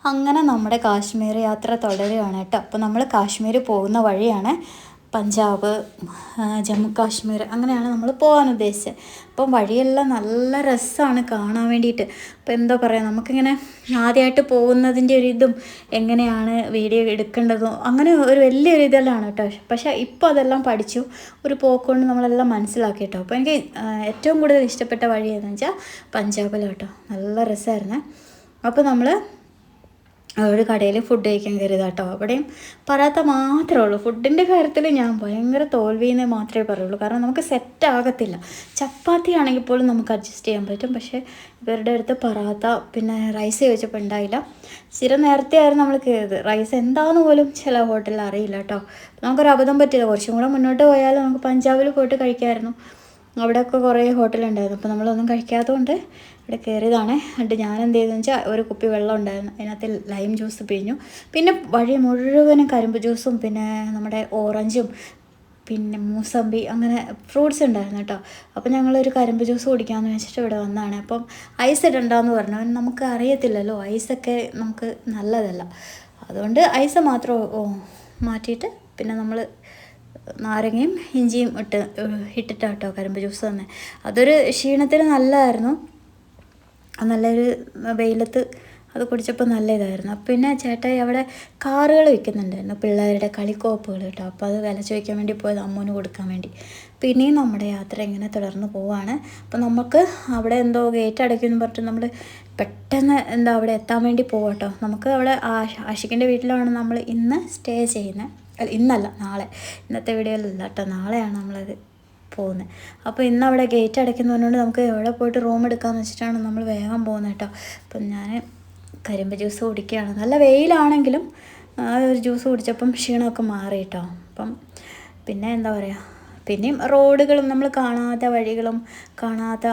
അങ്ങനെ നമ്മുടെ കാശ്മീർ യാത്ര തുടരുകയാണ് കേട്ടോ. അപ്പോൾ നമ്മൾ കാശ്മീർ പോകുന്ന വഴിയാണ് പഞ്ചാബ്, ജമ്മു കാശ്മീർ, അങ്ങനെയാണ് നമ്മൾ പോകാൻ ഉദ്ദേശിച്ചത്. അപ്പം വഴിയെല്ലാം നല്ല രസമാണ് കാണാൻ വേണ്ടിയിട്ട്. അപ്പോൾ എന്താ പറയുക, നമുക്കിങ്ങനെ ആദ്യമായിട്ട് പോകുന്നതിൻ്റെ ഒരു ഇതും എങ്ങനെയാണ് വീഡിയോ എടുക്കേണ്ടതും അങ്ങനെ ഒരു വലിയൊരു ഇതെല്ലാം കേട്ടോ. പക്ഷേ ഇപ്പോൾ അതെല്ലാം പഠിച്ചു, ഒരു പോക്കൊണ്ട് നമ്മളെല്ലാം മനസ്സിലാക്കി കേട്ടോ. അപ്പോൾ എനിക്ക് ഏറ്റവും കൂടുതൽ ഇഷ്ടപ്പെട്ട വഴി ഏതെന്ന് വെച്ചാൽ പഞ്ചാബിലാണ് കേട്ടോ. നല്ല രസമായിരുന്നു. അപ്പോൾ നമ്മൾ ഒരു കടയിൽ ഫുഡ് കഴിക്കാൻ കയറിയതാണ് കേട്ടോ. അവിടെയും പറാത്ത മാത്രമേ ഉള്ളൂ. ഫുഡിൻ്റെ കാര്യത്തിൽ ഞാൻ ഭയങ്കര തോൽവിയെന്ന് മാത്രമേ പറയുള്ളൂ. കാരണം നമുക്ക് സെറ്റ് ആകത്തില്ല. ചപ്പാത്തി ആണെങ്കിൽ പോലും നമുക്ക് അഡ്ജസ്റ്റ് ചെയ്യാൻ പറ്റും. പക്ഷേ ഇവരുടെ അടുത്ത് പറാത്ത പിന്നെ റൈസ് ചോദിച്ചപ്പോൾ ഉണ്ടായില്ല. സ്ഥിരം നേരത്തെ ആയിരുന്നു നമ്മൾ കയറിയത്. റൈസ് എന്താണെന്ന് പോലും ചില ഹോട്ടലിൽ അറിയില്ല കേട്ടോ. നമുക്കൊരു അബദ്ധം പറ്റില്ല. കുറച്ചും കൂടെ മുന്നോട്ട് പോയാൽ നമുക്ക് പഞ്ചാബിൽ പോയിട്ട് കഴിക്കാമായിരുന്നു. അവിടെയൊക്കെ കുറേ ഹോട്ടലുണ്ടായിരുന്നു. അപ്പോൾ നമ്മളൊന്നും കഴിക്കാത്തതുകൊണ്ട് ഇവിടെ കയറിയതാണ്. എന്നിട്ട് ഞാൻ എന്ത് ചെയ്തെന്ന് വെച്ചാൽ ഒരു കുപ്പി വെള്ളം ഉണ്ടായിരുന്നു, അതിനകത്ത് ലൈം ജ്യൂസ് പിഴിഞ്ഞു. പിന്നെ വഴി മുഴുവനും കരിമ്പ് ജ്യൂസും പിന്നെ നമ്മുടെ ഓറഞ്ചും പിന്നെ മൂസമ്പി അങ്ങനെ ഫ്രൂട്ട്സ് ഉണ്ടായിരുന്നു കേട്ടോ. അപ്പോൾ ഞങ്ങളൊരു കരിമ്പ് ജ്യൂസ് കുടിക്കാമെന്ന് വെച്ചിട്ട് ഇവിടെ വന്നതാണ്. അപ്പം ഐസ് ഇടണ്ടെന്ന് പറഞ്ഞു. നമുക്ക് അറിയത്തില്ലല്ലോ, ഐസൊക്കെ നമുക്ക് നല്ലതല്ല. അതുകൊണ്ട് ഐസ് മാത്രം മാറ്റിയിട്ട് പിന്നെ നമ്മൾ നാരങ്ങയും ഇഞ്ചിയും ഇട്ടിട്ടാട്ടോ കരിമ്പ് ജ്യൂസ് തന്നെ. അതൊരു ക്ഷീണത്തിന് നല്ലതായിരുന്നു. നല്ലൊരു വെയിലത്ത് അത് കുടിച്ചപ്പോൾ നല്ല ഇതായിരുന്നു. പിന്നെ ചേട്ടായി അവിടെ കാറുകൾ വിൽക്കുന്നുണ്ടായിരുന്നു, പിള്ളേരുടെ കളിക്കോപ്പുകൾ കേട്ടോ. അപ്പോൾ അത് വില ചോദിക്കാൻ വേണ്ടി പോയത്, അമ്മൂന് കൊടുക്കാൻ വേണ്ടി. പിന്നെയും നമ്മുടെ യാത്ര ഇങ്ങനെ തുടർന്ന് പോവാണ്. അപ്പോൾ നമുക്ക് അവിടെ എന്തോ ഗേറ്റ് അടയ്ക്കുമെന്ന് പറഞ്ഞിട്ട് നമ്മൾ പെട്ടെന്ന് അവിടെ എത്താൻ വേണ്ടി പോവാട്ടോ. നമുക്ക് അവിടെ ആഷിഖിൻ്റെ വീട്ടിലാണ് നമ്മൾ ഇന്ന് സ്റ്റേ ചെയ്യുന്നത്. അല്ല, ഇന്നല്ല, നാളെ. ഇന്നത്തെ വീഡിയോയിലല്ല കേട്ടോ, നാളെയാണ് നമ്മളത് പോകുന്നത്. അപ്പോൾ ഇന്ന് അവിടെ ഗേറ്റ് അടയ്ക്കുന്ന പറഞ്ഞുകൊണ്ട് നമുക്ക് എവിടെ പോയിട്ട് റൂം എടുക്കാമെന്ന് വെച്ചിട്ടാണ് നമ്മൾ വേഗം പോകുന്നത് കേട്ടോ. അപ്പം ഞാൻ കരിമ്പ് ജ്യൂസ് കുടിക്കുകയാണ്. നല്ല വെയിലാണെങ്കിലും ഒരു ജ്യൂസ് കുടിച്ചപ്പം ക്ഷീണമൊക്കെ മാറി കേട്ടോ. അപ്പം പിന്നെ എന്താ പറയുക, പിന്നെയും റോഡുകളും നമ്മൾ കാണാത്ത വഴികളും കാണാത്ത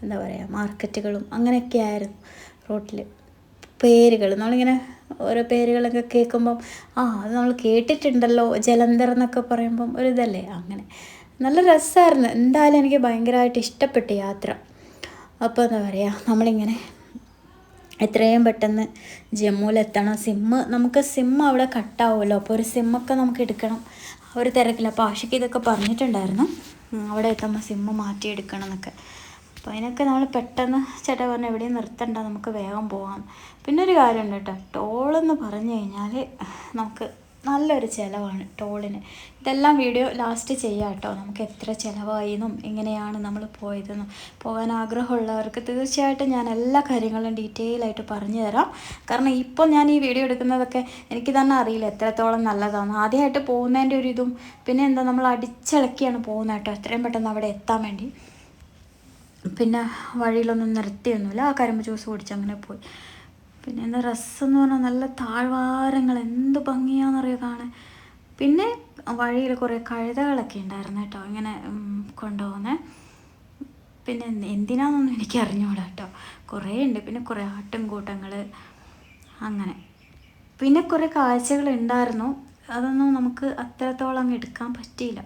എന്താ പറയുക മാർക്കറ്റുകളും അങ്ങനെയൊക്കെ ആയിരുന്നു റോട്ടിൽ. പേരുകൾ നമ്മളിങ്ങനെ ഓരോ പേരുകളൊക്കെ കേൾക്കുമ്പം അത് നമ്മൾ കേട്ടിട്ടുണ്ടല്ലോ, ജലന്ധർ എന്നൊക്കെ പറയുമ്പം ഒരു ഇതല്ലേ. അങ്ങനെ നല്ല രസമായിരുന്നു. എന്തായാലും എനിക്ക് ഭയങ്കരമായിട്ട് ഇഷ്ടപ്പെട്ടു യാത്ര. അപ്പോൾ എന്താ പറയുക, നമ്മളിങ്ങനെ എത്രയും പെട്ടെന്ന് ജമ്മുവിലെത്തണം. നമുക്ക് സിം അവിടെ കട്ടാവുമല്ലോ. അപ്പോൾ ഒരു സിമ്മൊക്കെ നമുക്ക് എടുക്കണം, ഒരു തിരക്കില്ല. അപ്പോൾ ആഷിക്ക് ഇതൊക്കെ പറഞ്ഞിട്ടുണ്ടായിരുന്നു, അവിടെ എത്തുമ്പോൾ സിമ്മ് മാറ്റിയെടുക്കണം എന്നൊക്കെ. അപ്പോൾ അതിനൊക്കെ നമ്മൾ പെട്ടെന്ന് ചേട്ടാ പറഞ്ഞാൽ എവിടെയും നിർത്തണ്ട, നമുക്ക് വേഗം പോകാം. പിന്നെ ഒരു കാര്യമുണ്ട് കേട്ടോ, ടോളെന്ന് പറഞ്ഞു കഴിഞ്ഞാൽ നമുക്ക് നല്ലൊരു ചിലവാണ് ടോളിന്. ഇതെല്ലാം വീഡിയോ ലാസ്റ്റ് ചെയ്യാം കേട്ടോ. നമുക്ക് എത്ര ചിലവായെന്നും എങ്ങനെയാണ് നമ്മൾ പോയതെന്നും പോകാൻ ആഗ്രഹമുള്ളവർക്ക് തീർച്ചയായിട്ടും ഞാൻ എല്ലാ കാര്യങ്ങളും ഡീറ്റെയിൽ ആയിട്ട് പറഞ്ഞു തരാം. കാരണം ഇപ്പോൾ ഞാൻ ഈ വീഡിയോ എടുക്കുന്നതൊക്കെ എനിക്ക് തന്നെ അറിയില്ല എത്രത്തോളം നല്ലതാണ്. ആദ്യമായിട്ട് പോകുന്നതിൻ്റെ ഒരു ഇതും പിന്നെ എന്താ നമ്മൾ അടിച്ചിളക്കിയാണ് പോകുന്നത് കേട്ടോ, എത്രയും പെട്ടെന്ന് അവിടെ എത്താൻ വേണ്ടി. പിന്നെ വഴിയിലൊന്നും നിർത്തിയൊന്നുമില്ല, ആ കരിമ്പ് ജ്യൂസ് കുടിച്ച് അങ്ങനെ പോയി. പിന്നെ എന്താ രസം എന്ന് പറഞ്ഞാൽ നല്ല താഴ്വാരങ്ങൾ, എന്ത് ഭംഗിയാണെന്നറിയോ കാണാൻ. പിന്നെ വഴിയിൽ കുറേ കഴുതകളൊക്കെ ഉണ്ടായിരുന്നു കേട്ടോ, ഇങ്ങനെ കൊണ്ടുപോകുന്നത്. പിന്നെ എന്തിനാണെന്നൊന്നും എനിക്ക് അറിഞ്ഞൂടാ കേട്ടോ, കുറേ ഉണ്ട്. പിന്നെ കുറേ ആട്ടിൻകൂട്ടങ്ങൾ അങ്ങനെ. പിന്നെ കുറേ കാഴ്ചകൾ ഉണ്ടായിരുന്നു, അതൊന്നും നമുക്ക് അത്രത്തോളം അങ്ങ് എടുക്കാൻ പറ്റിയില്ല,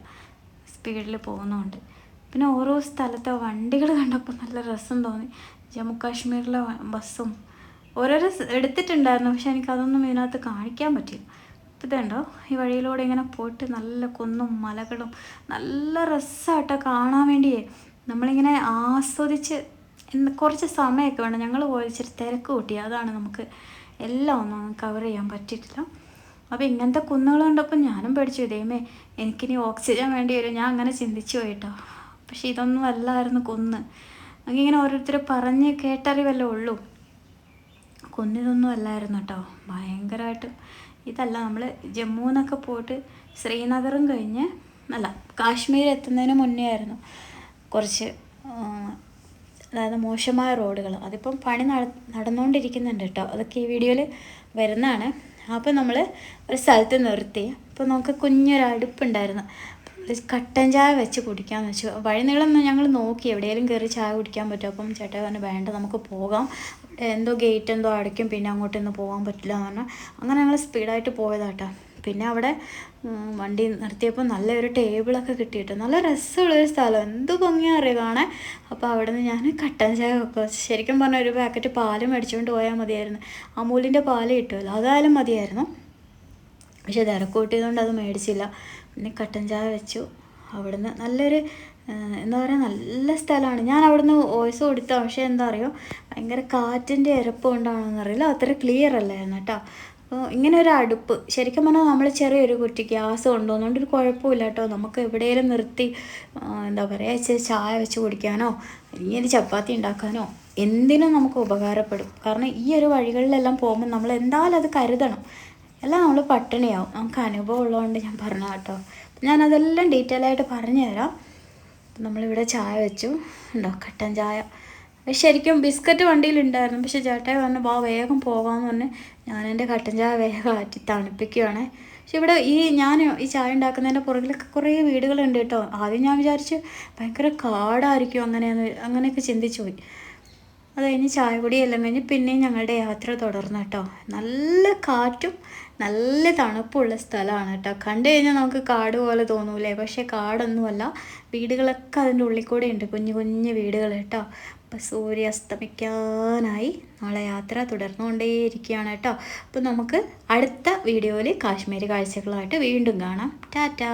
സ്പീഡിൽ പോകുന്നതുകൊണ്ട്. പിന്നെ ഓരോ സ്ഥലത്തെ വണ്ടികൾ കണ്ടപ്പോൾ നല്ല രസം തോന്നി. ജമ്മു കാശ്മീരിലെ ബസ്സും ഓരോരോ എടുത്തിട്ടുണ്ടായിരുന്നു, പക്ഷെ എനിക്കതൊന്നും ഇതിനകത്ത് കാണിക്കാൻ പറ്റില്ല. അപ്പോൾ ഇതുണ്ടോ, ഈ വഴിയിലൂടെ ഇങ്ങനെ പോയിട്ട് നല്ല കുന്നും മലകളും നല്ല രസമായിട്ടോ കാണാൻ വേണ്ടിയേ. നമ്മളിങ്ങനെ ആസ്വദിച്ച് കുറച്ച് സമയമൊക്കെ വേണം. ഞങ്ങൾ പോയി ഇച്ചിരി തിരക്ക് കൂട്ടി, അതാണ് നമുക്ക് എല്ലാം ഒന്നും കവർ ചെയ്യാൻ പറ്റിയിട്ടില്ല. അപ്പോൾ ഇങ്ങനത്തെ കുന്നുകൾ കണ്ടപ്പോൾ ഞാനും പേടിച്ചു, ദൈവമേ എനിക്കിനി ഓക്സിജൻ വേണ്ടി വരും, ഞാൻ അങ്ങനെ ചിന്തിച്ചു പോയിട്ടോ. പക്ഷെ ഇതൊന്നും അല്ലായിരുന്നു കുന്ന്. അങ്ങനെ ഓരോരുത്തർ പറഞ്ഞ് കേട്ടറിവല്ലേ ഉള്ളൂ, കുന്നിതൊന്നും അല്ലായിരുന്നു കേട്ടോ. ഭയങ്കരമായിട്ട് ഇതല്ല, നമ്മൾ ജമ്മു എന്നൊക്കെ പോയിട്ട് ശ്രീനഗറും കഴിഞ്ഞ് അല്ല കാശ്മീർ എത്തുന്നതിന് മുന്നേ ആയിരുന്നു കുറച്ച് അതായത് മോശമായ റോഡുകൾ. അതിപ്പം പണി നടന്നുകൊണ്ടിരിക്കുന്നുണ്ട് കേട്ടോ, അതൊക്കെ ഈ വീഡിയോയിൽ വരുന്നതാണ്. അപ്പോൾ നമ്മൾ ഒരു സ്ഥലത്ത് നിർത്തി. അപ്പോൾ നമുക്ക് കുഞ്ഞൊരു അടുപ്പുണ്ടായിരുന്നു, കട്ടൻ ചായ വെച്ച് കുടിക്കാമെന്ന് വെച്ചു. വഴി നീളമൊന്നും ഞങ്ങൾ നോക്കി എവിടെയെങ്കിലും കയറി ചായ കുടിക്കാൻ പറ്റും. അപ്പം ചേട്ടാ പറഞ്ഞു വേണ്ട, നമുക്ക് പോകാം, എന്തോ ഗേറ്റ് എന്തോ അടയ്ക്കും, പിന്നെ അങ്ങോട്ടൊന്നും പോകാൻ പറ്റില്ല എന്ന് പറഞ്ഞാൽ അങ്ങനെ ഞങ്ങൾ സ്പീഡായിട്ട് പോയതാട്ടോ. പിന്നെ അവിടെ വണ്ടി നിർത്തിയപ്പോൾ നല്ലൊരു ടേബിളൊക്കെ കിട്ടിയിട്ട് നല്ല രസമുള്ളൊരു സ്ഥലം, എന്ത് ഭംഗിയാ അറിയുക കാണാൻ. അപ്പോൾ അവിടെ നിന്ന് ഞാൻ കട്ടൻ ചായ വെക്കുക. ശരിക്കും പറഞ്ഞാൽ ഒരു പാക്കറ്റ് പാല് മേടിച്ചുകൊണ്ട് പോയാൽ മതിയായിരുന്നു. അമൂലിൻ്റെ പാല് കിട്ടുമല്ലോ, അതായാലും മതിയായിരുന്നു. പക്ഷേ തിരക്കൂട്ടിയതുകൊണ്ട് അത് മേടിച്ചില്ല. പിന്നെ കട്ടൻ ചായ വെച്ചു. അവിടുന്ന് നല്ലൊരു എന്താ പറയുക, നല്ല സ്ഥലമാണ്. ഞാൻ അവിടുന്ന് വോയിസ് കൊടുത്ത, പക്ഷേ എന്താ അറിയോ, ഭയങ്കര കാറ്റിൻ്റെ ഇരപ്പ് കൊണ്ടാണെന്നറിയില്ല, അത്ര ക്ലിയർ അല്ലായിരുന്നു കേട്ടോ. അപ്പോൾ ഇങ്ങനെ ഒരു അടുപ്പ്, ശരിക്കും പറഞ്ഞാൽ നമ്മൾ ചെറിയൊരു കുറ്റി ഗ്യാസ് കൊണ്ടുവന്നുകൊണ്ട് ഒരു കുഴപ്പമില്ല കേട്ടോ. നമുക്ക് എവിടെയെങ്കിലും നിർത്തി എന്താ പറയുക, ചായ വെച്ച് കുടിക്കാനോ ഇങ്ങനെ ചപ്പാത്തി ഉണ്ടാക്കാനോ എന്തിനും നമുക്ക് ഉപകാരപ്പെടും. കാരണം ഈ ഒരു വഴികളിലെല്ലാം പോകുമ്പോൾ നമ്മൾ എന്തായാലും അത് കരുതണം, എല്ലാം നമ്മൾ പട്ടിണിയാവും. നമുക്ക് അനുഭവം ഉള്ളതുകൊണ്ട് ഞാൻ പറഞ്ഞ കേട്ടോ. ഞാനതെല്ലാം ഡീറ്റെയിൽ ആയിട്ട് പറഞ്ഞു തരാം. നമ്മളിവിടെ ചായ വെച്ചു, ഉണ്ടോ കട്ടൻ ചായ. ശരിക്കും ബിസ്ക്കറ്റ് വണ്ടിയിലുണ്ടായിരുന്നു, പക്ഷെ ചേട്ടായി പറഞ്ഞു വാ വേഗം പോകാമെന്ന് പറഞ്ഞ് ഞാനെൻ്റെ കട്ടൻ ചായ വേഗം ആറ്റി തണുപ്പിക്കുകയാണ്. പക്ഷെ ഇവിടെ ഞാൻ ഈ ചായ ഉണ്ടാക്കുന്നതിൻ്റെ പുറകിലൊക്കെ കുറേ വീടുകളുണ്ട് കേട്ടോ. ആദ്യം ഞാൻ വിചാരിച്ച് ഭയങ്കര കാടായിരിക്കും, അങ്ങനെയൊക്കെ ചിന്തിച്ചു പോയി. അത് കഴിഞ്ഞ് ചായ കുടിയെല്ലാം കഴിഞ്ഞ് പിന്നെയും ഞങ്ങളുടെ യാത്ര തുടർന്നു കേട്ടോ. നല്ല കാറ്റും നല്ല തണുപ്പുള്ള സ്ഥലമാണ് കേട്ടോ. കണ്ടു കഴിഞ്ഞാൽ നമുക്ക് കാട് പോലെ തോന്നൂലേ, പക്ഷേ കാടൊന്നുമല്ല, വീടുകളൊക്കെ അതിൻ്റെ ഉള്ളിൽ കൂടെ ഉണ്ട്, കുഞ്ഞു കുഞ്ഞു വീടുകൾ കേട്ടോ. അപ്പം സൂര്യാസ്തമിക്കാനായി നമ്മളെ യാത്ര തുടർന്നുകൊണ്ടേയിരിക്കുകയാണ് കേട്ടോ. അപ്പം നമുക്ക് അടുത്ത വീഡിയോയിൽ കാശ്മീരി കാഴ്ചകളായിട്ട് വീണ്ടും കാണാം. ടാറ്റാ.